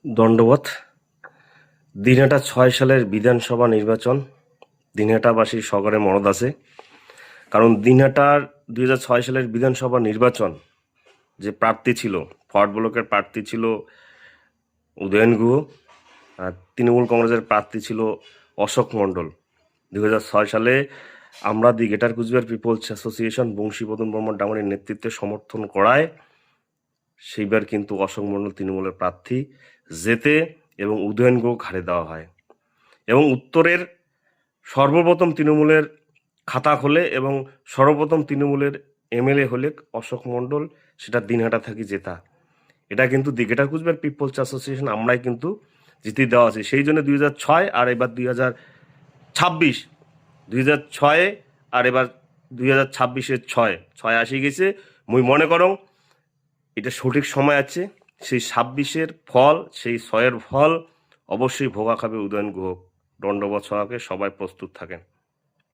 দণ্ডবত। দিনহাটা ৬ সালের বিধানসভা নির্বাচন দিনহাটাবাসীর সগরে মনদ আছে। কারণ দিনহাটার ২০০৬ সালের বিধানসভা নির্বাচন যে প্রার্থী ছিল, ফরওয়ার্ড ব্লকের প্রার্থী ছিল উদয়ন গুহ, আর তৃণমূল কংগ্রেসের প্রার্থী ছিল অশোক মণ্ডল। ২০০৬ সালে আমরা the greater Cooch Behar people's association Bangshibadan Barman ডাঙরের নেতৃত্বে সমর্থন করায় সেইবার কিন্তু অশোক মণ্ডল তৃণমূলের প্রার্থী জেতে এবং উদয়ন গুহ ঘাড়ে দেওয়া হয় এবং উত্তরের সর্বপ্রথম তৃণমূলের খাতা খোলে এবং সর্বপ্রথম তৃণমূলের এমএলএ হলে অশোক মণ্ডল, সেটা দিনহাটা থাকি জেতা। এটা কিন্তু the greater Cooch Behar people's association আমরাই কিন্তু জিতিয়ে দেওয়া আছে। সেই জন্য ২০০৬ আর এবার ২০২৬, ২০০৬ আর এবার ২০২৬-এর ৬ আসি গেছে। মুই মনে করো এটা সঠিক সময় আছে। সেই ২৬-এর ফল, সেই ৬-এর ফল অবশ্যই ভোগা খাবে উদয়ন গুহ। দণ্ডবৎ সভাকে সবাই প্রস্তুত থাকেন।